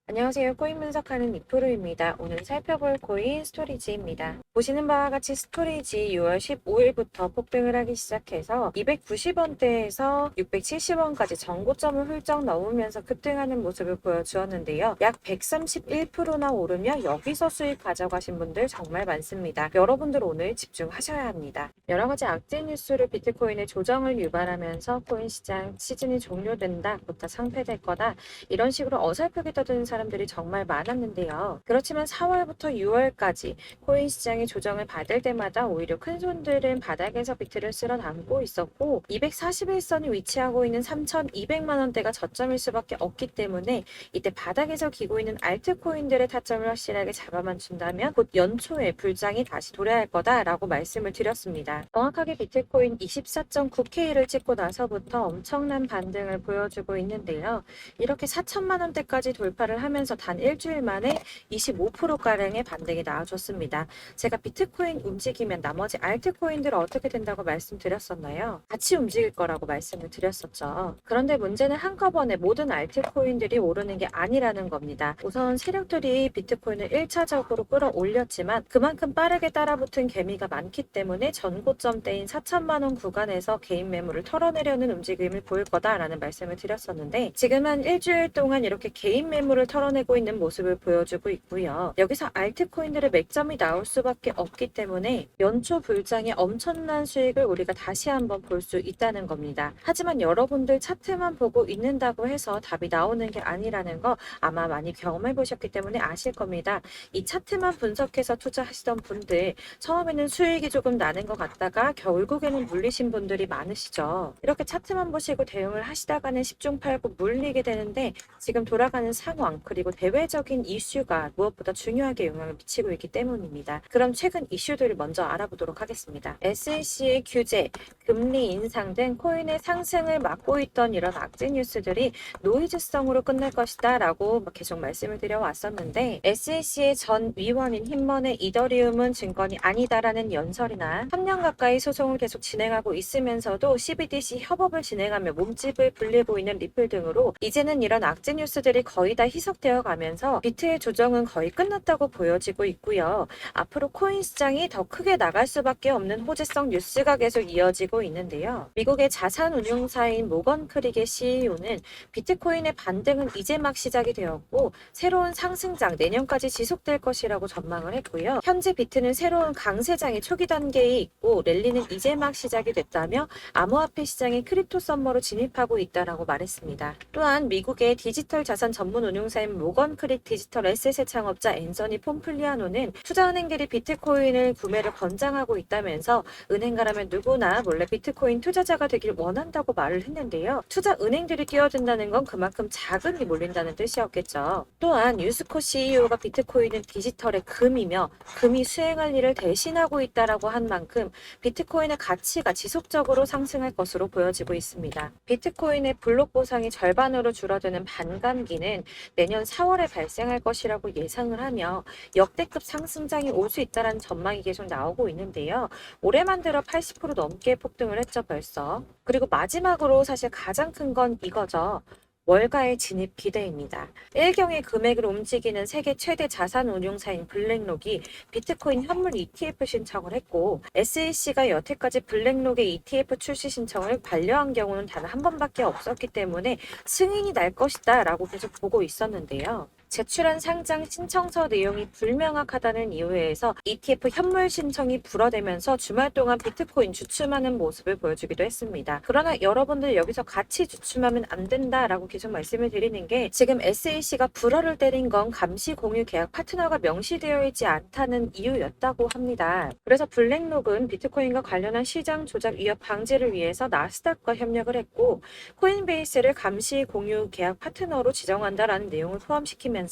안녕하세요. 코인 분석하는 이프로입니다. 오늘 살펴볼 코인 스토리지입니다. 보시는 바와 같이 스토리지 6월 15일부터 폭등을 하기 시작해서 290원대에서 670원까지 전고점을 훌쩍 넘으면서 급등하는 모습을 보여주었는데요. 약 131%나 오르며 여기서 수익 가져가신 분들 정말 많습니다. 여러분들 오늘 집중하셔야 합니다. 여러 가지 악재 뉴스로 비트코인의 조정을 유발하면서 코인 시장 시즌이 종료된다부터 상폐될 거다. 이런 식으로 어설프게 떠드는 사람들이 정말 많았는데요. 그렇지만 4월부터 6월까지 코인 시장이 조정을 받을 때마다 오히려 큰 손들은 바닥에서 비트를 쓸어 담고 있었고 241선이 위치하고 있는 3,200만 원대가 저점일 수밖에 없기 때문에 이때 바닥에서 기고 있는 알트코인들의 타점을 확실하게 잡아만 준다면 곧 연초에 불장이 다시 도래할 거다라고 말씀을 드렸습니다. 정확하게 비트코인 24.9K를 찍고 나서부터 엄청난 반등을 보여주고 있는데요. 이렇게 4천만 원대까지 돌파를 하면서 단 일주일 만에 25%가량의 반등이 나와줬습니다. 제가 비트코인 움직이면 나머지 알트코인들은 어떻게 된다고 말씀드렸었나요? 같이 움직일 거라고 말씀을 드렸었죠. 그런데 문제는 한꺼번에 모든 알트코인들이 오르는 게 아니라는 겁니다. 우선 세력들이 비트코인을 1차적으로 끌어올렸지만 그만큼 빠르게 따라붙은 개미가 많기 때문에 전고점대인 4천만 원 구간에서 개인 매물을 털어내려는 움직임을 보일 거다라는 말씀을 드렸었는데 지금은 일주일 동안 이렇게 개인 매물을 털어내고 있는 모습을 보여주고 있고요. 여기서 알트코인들의 맥점이 나올 수밖에 없기 때문에 연초 불장의 엄청난 수익을 우리가 다시 한번 볼 수 있다는 겁니다. 하지만 여러분들 차트만 보고 있는다고 해서 답이 나오는 게 아니라는 거 아마 많이 경험해 보셨기 때문에 아실 겁니다. 이 차트만 분석해서 투자하시던 분들 처음에는 수익이 조금 나는 것 같다가 결국에는 물리신 분들이 많으시죠. 이렇게 차트만 보시고 대응을 하시다가는 10중 8구 물리게 되는데 지금 돌아가는 상황 그리고 대외적인 이슈가 무엇보다 중요하게 영향을 미치고 있기 때문입니다. 그럼 최근 이슈들을 먼저 알아보도록 하겠습니다. SEC의 규제, 금리 인상 등 코인의 상승을 막고 있던 이런 악재 뉴스들이 노이즈성으로 끝날 것이다 라고 계속 말씀을 드려왔었는데 SEC의 전 위원인 힘먼의 이더리움은 증권이 아니다라는 연설이나 3년 가까이 소송을 계속 진행하고 있으면서도 CBDC 협업을 진행하며 몸집을 불리고 보이는 리플 등으로 이제는 이런 악재 뉴스들이 거의 다 희석되어 가면서 비트의 조정은 거의 끝났다고 보여지고 있고요. 앞으로 코인 시장이 더 크게 나갈 수밖에 없는 호재성 뉴스가 계속 이어지고 있는데요. 미국의 자산 운용사인 모건 크릭의 CEO는 비트코인의 반등은 이제 막 시작이 되었고 새로운 상승장 내년까지 지속될 것이라고 전망을 했고요. 현재 비트는 새로운 강세장의 초기 단계에 있고 랠리는 이제 막 시작이 됐다며 암호화폐 시장의 크립토 썸머로 진입하고 있다라고 말했습니다. 또한 미국의 디지털 자산 전문 운용사인 모건 크릭 디지털 에셋의 창업자 앤서니 폼플리아노는 투자은행들이 비트코인을 구매를 권장하고 있다면서 은행가라면 누구나 몰래 비트코인 투자자가 되길 원한다고 말을 했는데요. 투자은행들이 뛰어든다는 건 그만큼 자금이 몰린다는 뜻이었겠죠. 또한 유스코 CEO가 비트코인은 디지털의 금이며 금이 수행할 일을 대신하고 있다라고 한 만큼 비트코인의 가치가 지속적으로 상승할 것으로 보여지고 있습니다. 비트코인의 블록 보상이 절반으로 줄어드는 반감기는 내년 4월에 발생할 것이라고 예상을 하며 역대급 상승장이 올 수 있다는 전망이 계속 나오고 있는데요. 올해만 들어 80% 넘게 폭등을 했죠 벌써. 그리고 마지막으로 사실 가장 큰 건 이거죠. 월가의 진입 기대입니다. 일경의 금액을 움직이는 세계 최대 자산 운용사인 블랙록이 비트코인 현물 ETF 신청을 했고 SEC가 여태까지 블랙록의 ETF 출시 신청을 반려한 경우는 단 한 번밖에 없었기 때문에 승인이 날 것이다 라고 계속 보고 있었는데요. 제출한 상장 신청서 내용이 불명확하다는 이유에서 ETF 현물 신청이 불어대면서 주말 동안 비트코인 주춤하는 모습을 보여주기도 했습니다. 그러나 여러분들 여기서 같이 주춤하면 안 된다라고 계속 말씀을 드리는 게 지금 SEC가 불어를 때린 건 감시 공유 계약 파트너가 명시되어 있지 않다는 이유였다고 합니다. 그래서 블랙록은 비트코인과 관련한 시장 조작 위협 방지를 위해서 나스닥과 협력을 했고 코인베이스를 감시 공유 계약 파트너로 지정한다라는 내용을 포함시키면서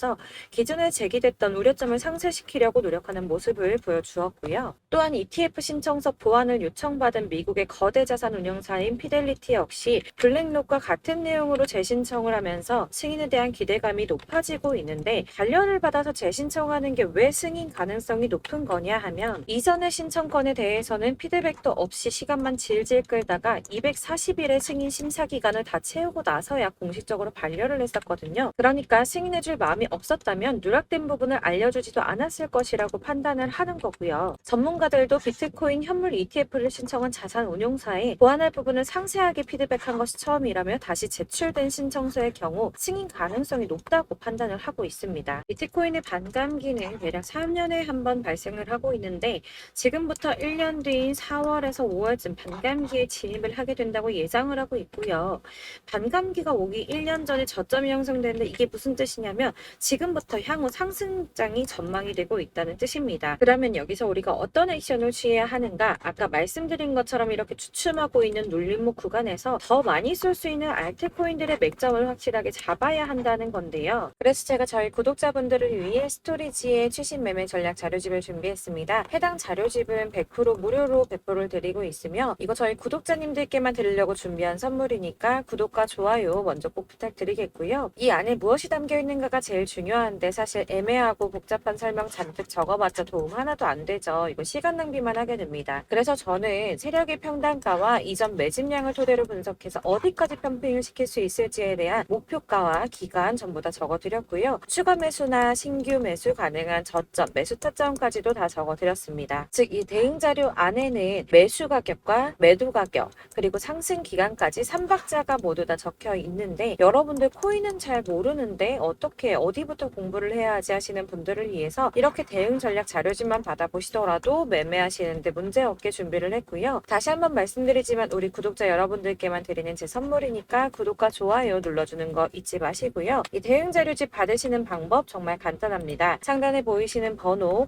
기존에 제기됐던 우려점을 상쇄시키려고 노력하는 모습을 보여주었고요. 또한 ETF 신청서 보완을 요청받은 미국의 거대 자산 운용사인 피델리티 역시 블랙록과 같은 내용으로 재신청을 하면서 승인에 대한 기대감이 높아지고 있는데 반려를 받아서 재신청하는 게 왜 승인 가능성이 높은 거냐 하면 이전의 신청건에 대해서는 피드백도 없이 시간만 질질 끌다가 240일의 승인 심사 기간을 다 채우고 나서야 공식적으로 반려를 했었거든요. 그러니까 승인해줄 마음이 마음이 없었다면 누락된 부분을 알려주지도 않았을 것이라고 판단을 하는 거고요. 전문가들도 비트코인 현물 ETF를 신청한 자산 운용사에 보완할 부분을 상세하게 피드백한 것이 처음이라며 다시 제출된 신청서의 경우 승인 가능성이 높다고 판단을 하고 있습니다. 비트코인의 반감기는 대략 3년에 한 번 발생을 하고 있는데 지금부터 1년 뒤인 4월에서 5월쯤 반감기에 진입을 하게 된다고 예상을 하고 있고요. 반감기가 오기 1년 전에 저점이 형성되는데 이게 무슨 뜻이냐면 지금부터 향후 상승장이 전망이 되고 있다는 뜻입니다. 그러면 여기서 우리가 어떤 액션을 취해야 하는가? 아까 말씀드린 것처럼 이렇게 주춤하고 있는 눌림목 구간에서 더 많이 쏠 수 있는 알트코인들의 맥점을 확실하게 잡아야 한다는 건데요. 그래서 제가 저희 구독자분들을 위해 스토리지의 최신 매매 전략 자료집을 준비했습니다. 해당 자료집은 100% 무료로 배포를 드리고 있으며 이거 저희 구독자님들께만 드리려고 준비한 선물이니까 구독과 좋아요 먼저 꼭 부탁드리겠고요. 이 안에 무엇이 담겨 있는가가 제일 중요한데 사실 애매하고 복잡한 설명 잔뜩 적어봤자 도움 하나도 안 되죠. 이거 시간 낭비만 하게 됩니다. 그래서 저는 세력의 평단가와 이전 매집량을 토대로 분석해서 어디까지 펌핑을 시킬 수 있을지에 대한 목표가와 기간 전부 다 적어드렸고요. 추가 매수나 신규 매수 가능한 저점, 매수 타점까지도 다 적어드렸습니다. 즉 이 대응 자료 안에는 매수 가격과 매도 가격 그리고 상승 기간까지 3박자가 모두 다 적혀 있는데 여러분들 코인은 잘 모르는데 어떻게 어디부터 공부를 해야 하지 하시는 분들을 위해서 이렇게 대응 전략 자료집만 받아보시더라도 매매하시는데 문제없게 준비를 했고요. 다시 한번 말씀드리지만 우리 구독자 여러분들께만 드리는 제 선물이니까 구독과 좋아요 눌러주는 거 잊지 마시고요. 이 대응 자료집 받으시는 방법 정말 간단합니다. 상단에 보이시는 번호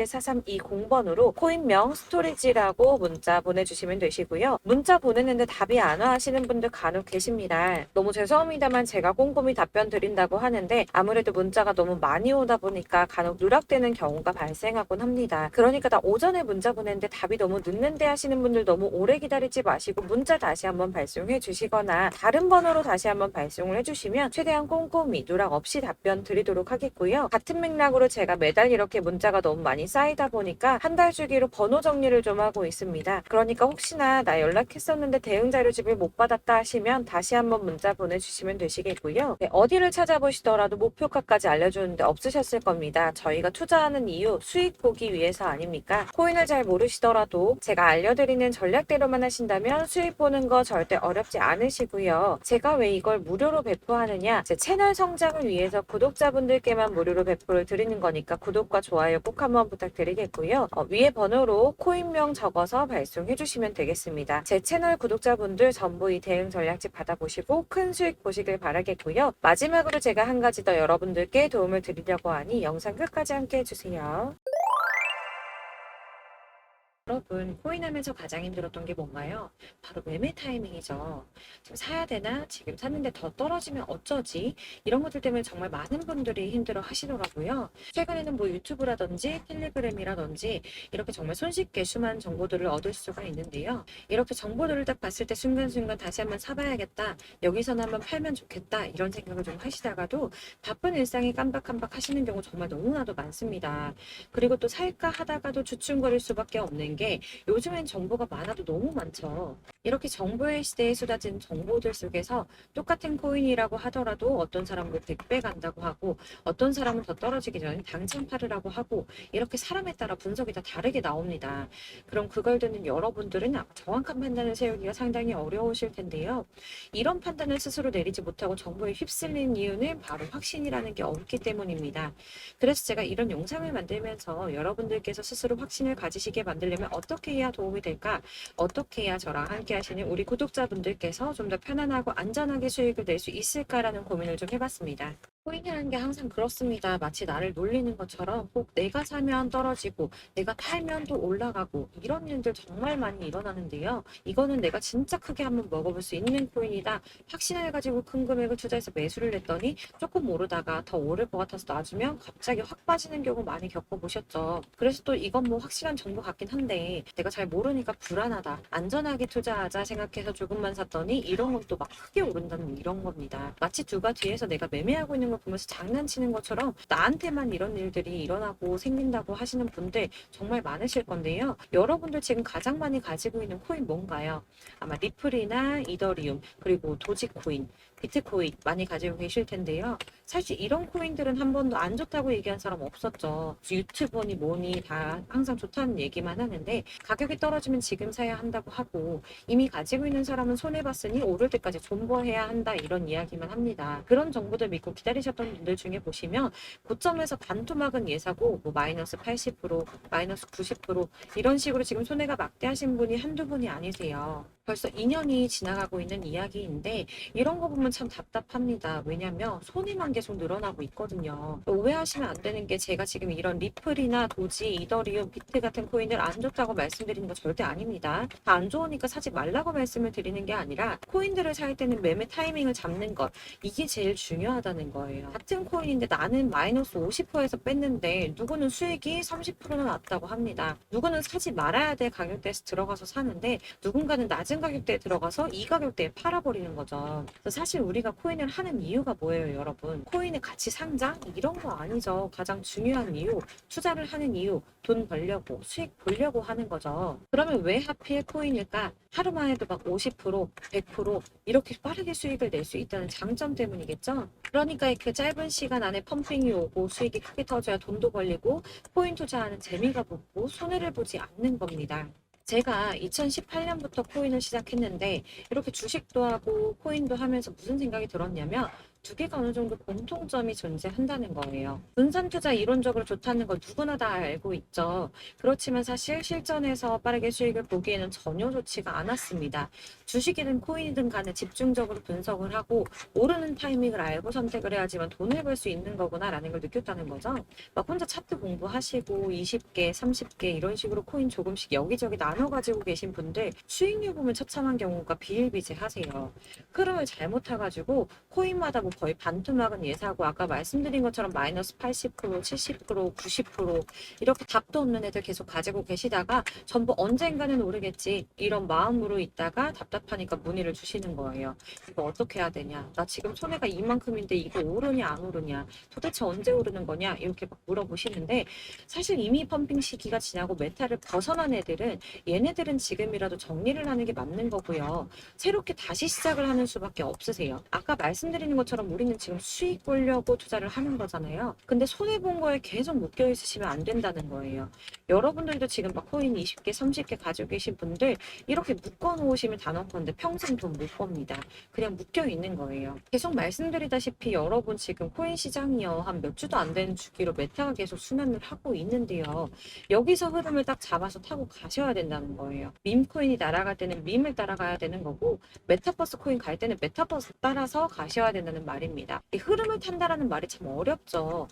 010-7697-4320번으로 코인명 스토리지라고 문자 보내주시면 되시고요. 문자 보냈는데 답이 안 와 하시는 분들 간혹 계십니다. 너무 죄송합니다만 제가 꼼꼼히 답변 드린다고 하는데 아무래도 문자가 너무 많이 오다 보니까 간혹 누락되는 경우가 발생하곤 합니다. 그러니까 나 오전에 문자 보냈는데 답이 너무 늦는데 하시는 분들 너무 오래 기다리지 마시고 문자 다시 한번 발송해 주시거나 다른 번호로 다시 한번 발송을 해주시면 최대한 꼼꼼히 누락 없이 답변 드리도록 하겠고요. 같은 맥락으로 제가 매달 이렇게 문자가 너무 많이 쌓이다 보니까 한 달 주기로 번호 정리를 좀 하고 있습니다. 그러니까 혹시나 나 연락했었는데 대응 자료집을 못 받았다 하시면 다시 한번 문자 보내주시면 되시겠고요. 네, 어디를 찾아보시더라도 목표가까지 알려주는데 없으셨을 겁니다. 저희가 투자하는 이유 수익 보기 위해서 아닙니까? 코인을 잘 모르시더라도 제가 알려드리는 전략대로만 하신다면 수익 보는 거 절대 어렵지 않으시고요. 제가 왜 이걸 무료로 배포하느냐? 제 채널 성장을 위해서 구독자분들께만 무료로 배포를 드리는 거니까 구독과 좋아요 꼭 한번 부탁드리겠고요. 위에 번호로 코인명 적어서 발송해 주시면 되겠습니다. 제 채널 구독자분들 전부 이 대응 전략집 받아보시고 큰 수익 보시길 바라겠고요. 마지막으로 제가 한 가지 더 여러분들께 도움을 드리려고 하니 영상 끝까지 함께 해주세요. 여러분 코인 하면서 가장 힘들었던 게 뭔가요? 바로 매매 타이밍이죠. 지금 사야 되나? 지금 샀는데 더 떨어지면 어쩌지? 이런 것들 때문에 정말 많은 분들이 힘들어 하시더라고요. 최근에는 뭐 유튜브라든지 텔레그램이라든지 이렇게 정말 손쉽게 수많은 정보들을 얻을 수가 있는데요. 이렇게 정보들을 딱 봤을 때 순간순간 다시 한번 사봐야겠다. 여기서는 한번 팔면 좋겠다. 이런 생각을 좀 하시다가도 바쁜 일상에 깜박깜박 하시는 경우 정말 너무나도 많습니다. 그리고 또 살까 하다가도 주춤거릴 수밖에 없는 게 요즘엔 정보가 많아도 너무 많죠. 이렇게 정보의 시대에 쏟아진 정보들 속에서 똑같은 코인이라고 하더라도 어떤 사람은 100배 간다고 하고 어떤 사람은 더 떨어지기 전에 당장 팔으라고 하고 이렇게 사람에 따라 분석이 다 다르게 나옵니다. 그럼 그걸 듣는 여러분들은 정확한 판단을 세우기가 상당히 어려우실 텐데요. 이런 판단을 스스로 내리지 못하고 정보에 휩쓸린 이유는 바로 확신이라는 게 없기 때문입니다. 그래서 제가 이런 영상을 만들면서 여러분들께서 스스로 확신을 가지시게 만들려면 어떻게 해야 도움이 될까? 어떻게 해야 저랑 함께 하시는 우리 구독자분들께서 좀 더 편안하고 안전하게 수익을 낼 수 있을까라는 고민을 좀 해봤습니다. 코인이라는 게 항상 그렇습니다. 마치 나를 놀리는 것처럼 꼭 내가 사면 떨어지고 내가 팔면 또 올라가고 이런 일들 정말 많이 일어나는데요. 이거는 내가 진짜 크게 한번 먹어볼 수 있는 코인이다. 확신을 가지고 큰 금액을 투자해서 매수를 했더니 조금 오르다가 더 오를 것 같아서 놔주면 갑자기 확 빠지는 경우 많이 겪어보셨죠. 그래서 또 이건 뭐 확실한 정보 같긴 한데 내가 잘 모르니까 불안하다. 안전하게 투자하자 생각해서 조금만 샀더니 이런 건 또 막 크게 오른다는 이런 겁니다. 마치 누가 뒤에서 내가 매매하고 있는 걸 보면서 장난치는 것처럼 나한테만 이런 일들이 일어나고 생긴다고 하시는 분들 정말 많으실 건데요. 여러분들 지금 가장 많이 가지고 있는 코인 뭔가요? 아마 리플이나 이더리움 그리고 도지코인 비트코인 많이 가지고 계실 텐데요. 사실 이런 코인들은 한 번도 안 좋다고 얘기한 사람 없었죠. 유튜버니 뭐니 다 항상 좋다는 얘기만 하는데 가격이 떨어지면 지금 사야 한다고 하고 이미 가지고 있는 사람은 손해봤으니 오를 때까지 존버해야 한다 이런 이야기만 합니다. 그런 정보들 믿고 기다리셨던 분들 중에 보시면 고점에서 반토막은 예사고 뭐 마이너스 80%, 마이너스 90% 이런 식으로 지금 손해가 막대하신 분이 한두 분이 아니세요. 벌써 2년이 지나가고 있는 이야기인데 이런 거 보면 참 답답합니다. 왜냐면 손해만 계속 늘어나고 있거든요. 오해하시면 안 되는 게 제가 지금 이런 리플이나 도지, 이더리움, 비트 같은 코인을 안 좋다고 말씀드리는 거 절대 아닙니다. 다 안 좋으니까 사지 말라고 말씀을 드리는 게 아니라 코인들을 살 때는 매매 타이밍을 잡는 것 이게 제일 중요하다는 거예요. 같은 코인인데 나는 마이너스 50%에서 뺐는데 누구는 수익이 30%나 났다고 합니다. 누구는 사지 말아야 될 가격대에서 들어가서 사는데 누군가는 낮은 가격대에 들어가서 이 가격대에 팔아버리는 거죠. 그래서 사실 우리가 코인을 하는 이유가 뭐예요, 여러분? 코인의 가치 상장? 이런 거 아니죠. 가장 중요한 이유, 투자를 하는 이유, 돈 벌려고, 수익 보려고 하는 거죠. 그러면 왜 하필 코인일까? 하루만 해도 막 50%, 100% 이렇게 빠르게 수익을 낼 수 있다는 장점 때문이겠죠? 그러니까 그 짧은 시간 안에 펌핑이 오고 수익이 크게 터져야 돈도 벌리고 코인 투자하는 재미가 붙고 손해를 보지 않는 겁니다. 제가 2018년부터 코인을 시작했는데 이렇게 주식도 하고 코인도 하면서 무슨 생각이 들었냐면 두 개가 어느 정도 공통점이 존재한다는 거예요. 분산 투자 이론적으로 좋다는 걸 누구나 다 알고 있죠. 그렇지만 사실 실전에서 빠르게 수익을 보기에는 전혀 좋지가 않았습니다. 주식이든 코인이든 간에 집중적으로 분석을 하고 오르는 타이밍을 알고 선택을 해야지만 돈을 벌 수 있는 거구나라는 걸 느꼈다는 거죠. 막 혼자 차트 공부하시고 20개, 30개 이런 식으로 코인 조금씩 여기저기 나눠 가지고 계신 분들 수익률 보면 처참한 경우가 비일비재하세요. 흐름을 잘못 타가지고 코인마다 뭐 거의 반토막은 예사고 아까 말씀드린 것처럼 마이너스 80%, 70%, 90% 이렇게 답도 없는 애들 계속 가지고 계시다가 전부 언젠가는 오르겠지 이런 마음으로 있다가 답답하니까 문의를 주시는 거예요. 이거 어떻게 해야 되냐? 나 지금 손해가 이만큼인데 이거 오르냐 안 오르냐? 도대체 언제 오르는 거냐? 이렇게 막 물어보시는데 사실 이미 펌핑 시기가 지나고 메타를 벗어난 애들은 얘네들은 지금이라도 정리를 하는 게 맞는 거고요. 새롭게 다시 시작을 하는 수밖에 없으세요. 아까 말씀드리는 것처럼 우리는 지금 수익 보려고 투자를 하는 거잖아요. 근데 손해본 거에 계속 묶여 있으시면 안 된다는 거예요. 여러분들도 지금 막 코인 20개, 30개 가지고 계신 분들 이렇게 묶어 놓으시면 단언컨대 평생 돈 못 법니다. 그냥 묶여 있는 거예요. 계속 말씀드리다시피 여러분 지금 코인 시장이요. 한 몇 주도 안 되는 주기로 메타가 계속 순환을 하고 있는데요. 여기서 흐름을 딱 잡아서 타고 가셔야 된다는 거예요. 밈 코인이 날아갈 때는 밈을 따라가야 되는 거고 메타버스 코인 갈 때는 메타버스 따라서 가셔야 된다는 말입니다. 이 흐름을 탄다라는 말이 참 어렵죠.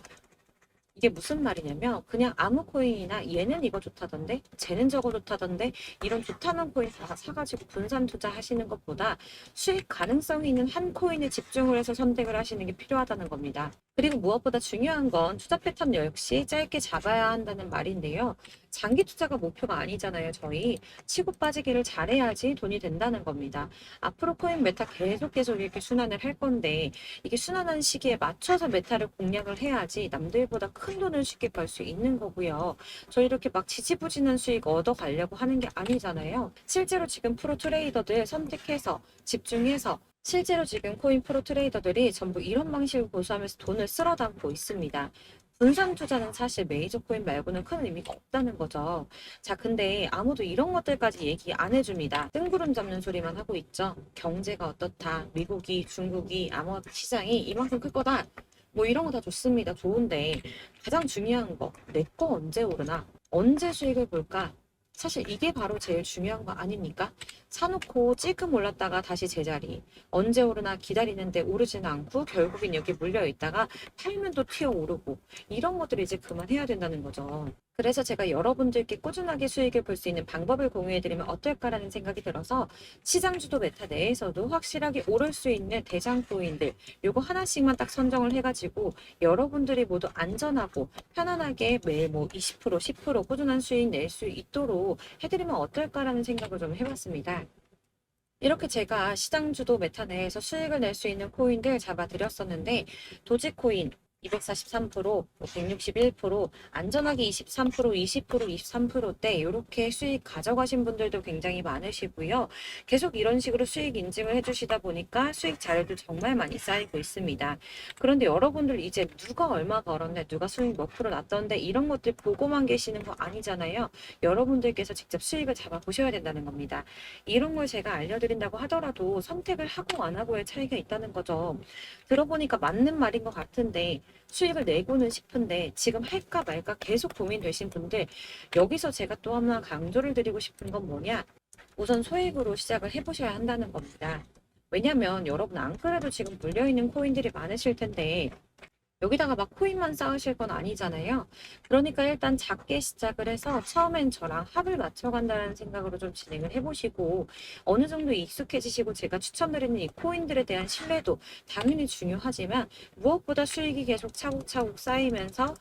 이게 무슨 말이냐면 그냥 아무 코인이나 얘는 이거 좋다던데 쟤는 저거 좋다던데 이런 좋다는 코인 다 사가지고 분산 투자하시는 것보다 수익 가능성이 있는 한 코인에 집중을 해서 선택을 하시는 게 필요하다는 겁니다. 그리고 무엇보다 중요한 건 투자 패턴 역시 짧게 잡아야 한다는 말인데요. 장기 투자가 목표가 아니잖아요. 저희 치고 빠지기를 잘해야지 돈이 된다는 겁니다. 앞으로 코인 메타 계속 이렇게 순환을 할 건데 이게 순환하는 시기에 맞춰서 메타를 공략을 해야지 남들보다 큰 돈을 쉽게 벌 수 있는 거고요. 저 이렇게 막 지지부진한 수익 얻어 가려고 하는 게 아니잖아요. 실제로 지금 프로 트레이더들 선택해서 집중해서 실제로 지금 코인 프로 트레이더들이 전부 이런 방식을 고수하면서 돈을 쓸어 담고 있습니다. 분산 투자는 사실 메이저 코인 말고는 큰 의미가 없다는 거죠. 자, 근데 아무도 이런 것들까지 얘기 안 해줍니다. 뜬구름 잡는 소리만 하고 있죠. 경제가 어떻다. 미국이, 중국이, 암호화폐 시장이 이만큼 클 거다. 뭐 이런 거 다 좋습니다. 좋은데 가장 중요한 거, 내 거 언제 오르나? 언제 수익을 볼까? 사실 이게 바로 제일 중요한 거 아닙니까? 사놓고 찔끔 올랐다가 다시 제자리. 언제 오르나 기다리는데 오르지는 않고 결국엔 여기 물려 있다가 팔면 또 튀어 오르고. 이런 것들을 이제 그만해야 된다는 거죠. 그래서 제가 여러분들께 꾸준하게 수익을 볼 수 있는 방법을 공유해드리면 어떨까라는 생각이 들어서 시장주도 메타 내에서도 확실하게 오를 수 있는 대장코인들 요거 하나씩만 딱 선정을 해가지고 여러분들이 모두 안전하고 편안하게 매일 뭐 20%, 10% 꾸준한 수익 낼 수 있도록 해드리면 어떨까라는 생각을 좀 해봤습니다. 이렇게 제가 시장주도 메타 내에서 수익을 낼 수 있는 코인들 잡아드렸었는데 도지코인, 243%, 161%, 안전하게 23%, 20%, 23%대 이렇게 수익 가져가신 분들도 굉장히 많으시고요. 계속 이런 식으로 수익 인증을 해주시다 보니까 수익 자료도 정말 많이 쌓이고 있습니다. 그런데 여러분들 이제 누가 얼마 벌었네, 누가 수익 몇 프로 났던데 이런 것들 보고만 계시는 거 아니잖아요. 여러분들께서 직접 수익을 잡아 보셔야 된다는 겁니다. 이런 걸 제가 알려드린다고 하더라도 선택을 하고 안 하고의 차이가 있다는 거죠. 들어보니까 맞는 말인 것 같은데 수익을 내고는 싶은데 지금 할까 말까 계속 고민되신 분들, 여기서 제가 또 하나 강조를 드리고 싶은 건 뭐냐, 우선 소액으로 시작을 해보셔야 한다는 겁니다. 왜냐면 여러분 안 그래도 지금 물려있는 코인들이 많으실 텐데 여기다가 막 코인만 쌓으실 건 아니잖아요. 그러니까 일단 작게 시작을 해서 처음엔 저랑 합을 맞춰간다는 생각으로 좀 진행을 해보시고, 어느 정도 익숙해지시고 제가 추천드리는 이 코인들에 대한 신뢰도 당연히 중요하지만 무엇보다 수익이 계속 차곡차곡 쌓이면서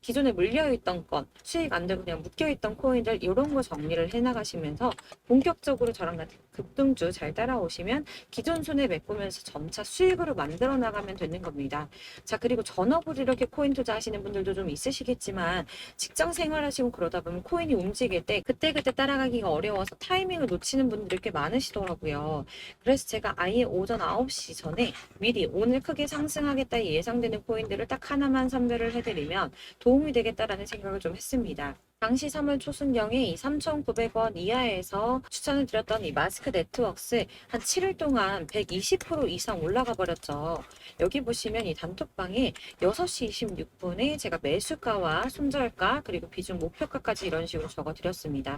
기존에 물려있던 건, 수익 안 되고 그냥 묶여있던 코인들 이런 거 정리를 해나가시면서 본격적으로 저랑 같은 급등주 잘 따라오시면 기존 손해 메꾸면서 점차 수익으로 만들어 나가면 되는 겁니다. 자, 그리고 전업으로 이렇게 코인 투자하시는 분들도 좀 있으시겠지만 직장 생활하시고 그러다 보면 코인이 움직일 때 그때그때 따라가기가 어려워서 타이밍을 놓치는 분들이 꽤 많으시더라고요. 그래서 제가 아예 오전 9시 전에 미리 오늘 크게 상승하겠다 예상되는 코인들을 딱 하나만 선별을 해드리면 도움이 되겠다라는 생각을 좀 했습니다. 당시 3월 초순경에 이 3,900원 이하에서 추천을 드렸던 이 마스크 네트워크스 한 7일 동안 120% 이상 올라가 버렸죠. 여기 보시면 이 단톡방에 6시 26분에 제가 매수가와 손절가 그리고 비중 목표가까지 이런 식으로 적어 드렸습니다.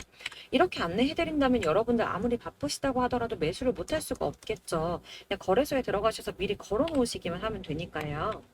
이렇게 안내해 드린다면 여러분들 아무리 바쁘시다고 하더라도 매수를 못할 수가 없겠죠. 그냥 거래소에 들어가셔서 미리 걸어 놓으시기만 하면 되니까요.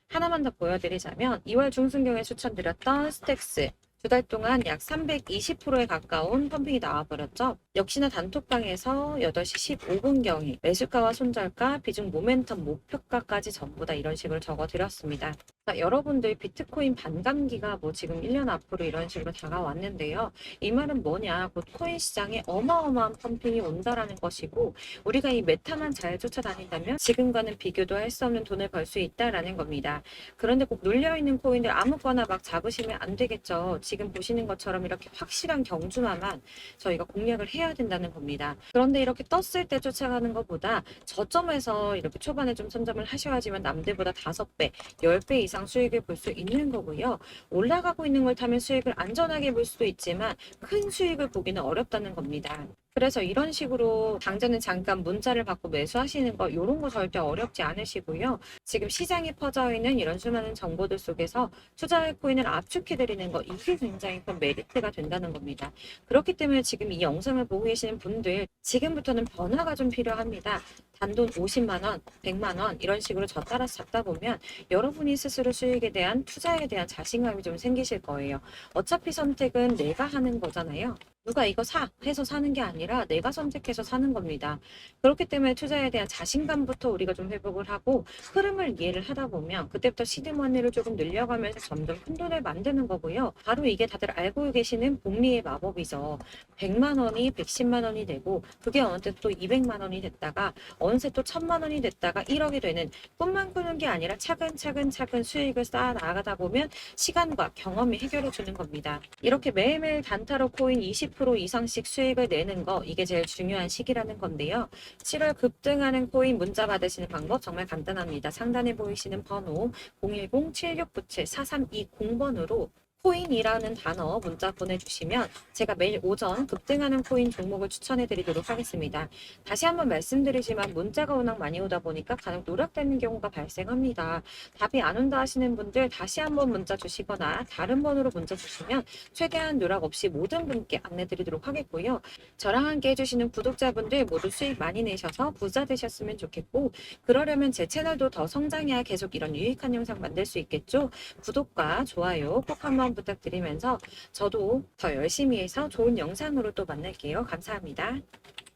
하나만 더 보여드리자면 2월 중순경에 추천드렸던 스택스, 두 달 동안 약 320%에 가까운 펌핑이 나와버렸죠. 역시나 단톡방에서 8시 15분경에 매수가와 손절가, 비중 모멘텀 목표가까지 전부 다 이런 식으로 적어드렸습니다. 자, 여러분들 비트코인 반감기가 뭐 지금 1년 앞으로 이런 식으로 다가왔는데요. 이 말은 뭐냐, 곧 코인 시장에 어마어마한 펌핑이 온다라는 것이고, 우리가 이 메타만 잘 쫓아다닌다면 지금과는 비교도 할 수 없는 돈을 벌 수 있다라는 겁니다. 그런데 꼭 눌려있는 코인들 아무거나 막 잡으시면 안 되겠죠. 지금 보시는 것처럼 이렇게 확실한 경주마만 저희가 공략을 해야 된다는 겁니다. 그런데 이렇게 떴을 때 쫓아가는 것보다 저점에서 이렇게 초반에 좀 선점을 하셔야지만 남들보다 5배, 10배 이상 수익을 볼 수 있는 거고요. 올라가고 있는 걸 타면 수익을 안전하게 볼 수도 있지만 큰 수익을 보기는 어렵다는 겁니다. 그래서 이런 식으로 당장은 잠깐 문자를 받고 매수하시는 거 이런 거 절대 어렵지 않으시고요. 지금 시장에 퍼져 있는 이런 수많은 정보들 속에서 투자할 코인을 압축해드리는 거, 이게 굉장히 큰 메리트가 된다는 겁니다. 그렇기 때문에 지금 이 영상을 보고 계시는 분들 지금부터는 변화가 좀 필요합니다. 단돈 50만 원, 100만 원 이런 식으로 저 따라서 잡다 보면 여러분이 스스로 수익에 대한 투자에 대한 자신감이 좀 생기실 거예요. 어차피 선택은 내가 하는 거잖아요. 누가 이거 사 해서 사는 게 아니라 내가 선택해서 사는 겁니다. 그렇기 때문에 투자에 대한 자신감부터 우리가 좀 회복을 하고 흐름을 이해를 하다 보면 그때부터 시드머니를 조금 늘려가면서 점점 큰 돈을 만드는 거고요. 바로 이게 다들 알고 계시는 복리의 마법이죠. 100만 원이 110만 원이 되고 그게 어느 때 또 200만 원이 됐다가 어느새 또 1000만 원이 됐다가 1억이 되는, 꿈만 꾸는 게 아니라 차근차근 수익을 쌓아 나가다 보면 시간과 경험이 해결해 주는 겁니다. 이렇게 매일매일 단타로 코인 20% 이상씩 수익을 내는 거, 이게 제일 중요한 시기라는 건데요. 7월 급등하는 코인 문자 받으시는 방법 정말 간단합니다. 상단에 보이시는 번호 010-7697-4320번으로 코인이라는 단어 문자 보내주시면 제가 매일 오전 급등하는 코인 종목을 추천해 드리도록 하겠습니다. 다시 한번 말씀드리지만 문자가 워낙 많이 오다 보니까 간혹 누락되는 경우가 발생합니다. 답이 안 온다 하시는 분들 다시 한번 문자 주시거나 다른 번호로 문자 주시면 최대한 누락 없이 모든 분께 안내 드리도록 하겠고요. 저랑 함께 해주시는 구독자분들 모두 수익 많이 내셔서 부자 되셨으면 좋겠고, 그러려면 제 채널도 더 성장해야 계속 이런 유익한 영상 만들 수 있겠죠. 구독과 좋아요 꼭 한번 부탁드리면서 저도 더 열심히 해서 좋은 영상으로 또 만날게요. 감사합니다.